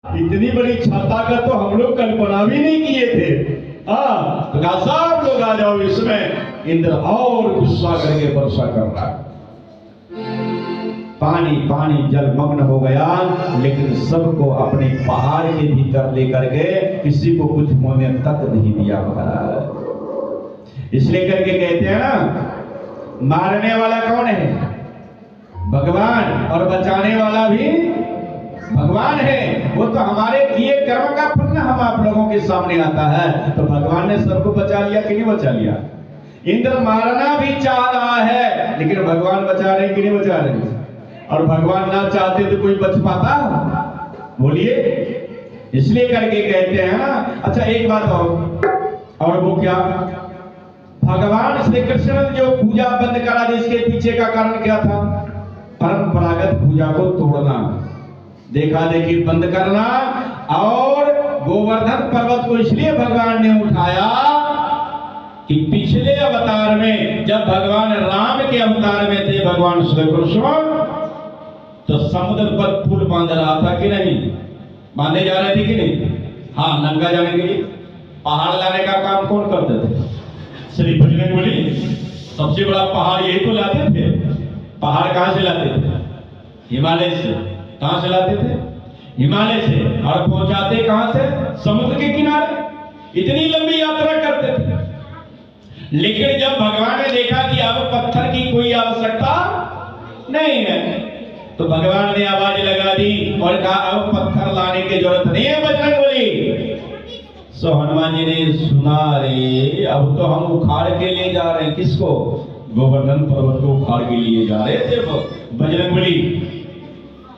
इतनी बड़ी छाता का तो हम लोग कल्पना भी नहीं किए थे। हाँ, सब लोग आ जाओ, इसमें इंद्र और गुस्सा करके वर्षा कर रहा है। पानी पानी जलमग्न हो गया, लेकिन सबको अपने पहाड़ के भीतर लेकर गए, किसी को कुछ होने तक नहीं दिया महाराज। इसलिए करके कहते हैं ना, मारने वाला कौन है? भगवान, और बचाने वाला भी भगवान है। वो तो हमारे किए कर्म का फल हम आप लोगों के सामने आता है। तो भगवान ने सबको बचा लिया कि नहीं बचा लिया? इंद्र मारना भी चाह रहा है, लेकिन भगवान बचा रहे कि नहीं बचा रहे? और भगवान ना चाहते तो कोई बच पाता? बोलिए। इसलिए करके कहते हैं ना। अच्छा, एक बात और वो क्या? भगवान श्री कृष्ण ने जो पूजा बंद करा दी, इसके पीछे का कारण क्या था? परंपरागत पूजा को तोड़ना, देखा देखी बंद करना। और गोवर्धन पर्वत को इसलिए भगवान ने उठाया कि पिछले अवतार में जब भगवान राम के अवतार में थे भगवान श्री कृष्ण, तो समुद्र पर पुल बांध रहा था कि नहीं? बांधे जा रहे थे कि नहीं? हाँ, नंगा जाने के लिए पहाड़ लाने का काम कौन करते थे? श्री बजरंगबली। सबसे बड़ा पहाड़ यही तो लाते थे। पहाड़ कहां से लाते थे? हिमालय से। कहां से लाते थे? हिमालय से। और पहुंचाते कहां से? समुद्र के किनारे। इतनी लंबी यात्रा करते थे। लेकिन जब भगवान ने देखा कि अब पत्थर की कोई आवश्यकता नहीं है, तो भगवान ने आवाज लगा दी और कहा अब पत्थर लाने की जरूरत नहीं है बजरंगबली। सो हनुमान जी ने सुना, रे अब तो हम उखाड़ के ले जा रहे हैं। किसको? गोवर्धन पर्वत को उखाड़ के लिए जा रहे थे बजरंगबली।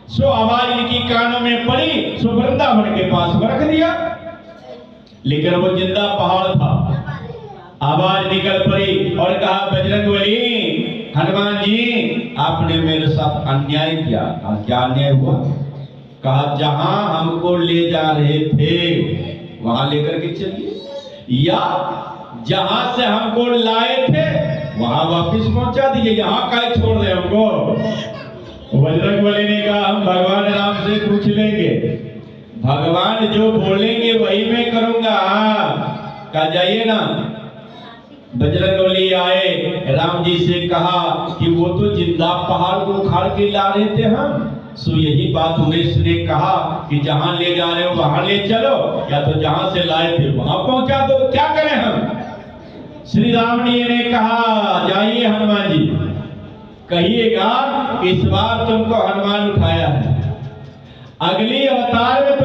सो आवाज इनकी कानों में पड़ी, सो वृंदावन के पास रख दिया। लेकिन वो जिंदा पहाड़ था। आवाज निकल पड़ी और कहा, बजरंगबली, हनुमान जी, आपने मेरे साथ अन्याय किया। क्या अन्याय हुआ? कहा, जहां हमको ले जा रहे थे वहां लेकर के चलिए, या जहां से हमको लाए थे वहां वापस पहुंचा दीजिए। यहाँ का छोड़ दे हमको। बजरंगबली ने कहा, हम भगवान राम से पूछ लेंगे, भगवान जो बोलेंगे वही मैं करूंगा। कहा, जाइए ना। बजरंगबली आए, राम जी से कहा कि वो तो जिंदा पहाड़ को उखाड़ के ला रहे थे हम। सो यही बात उमेश ने कहा कि जहां ले जा रहे हो वहां ले चलो, या तो जहां से लाए थे वहां पहुंचा दो। क्या करें हम? श्री राम जी ने कहा, जाइए हनुमान जी, कहिएगा इस बार तुमको हनुमान उठाया है, अगली अवतार में तुम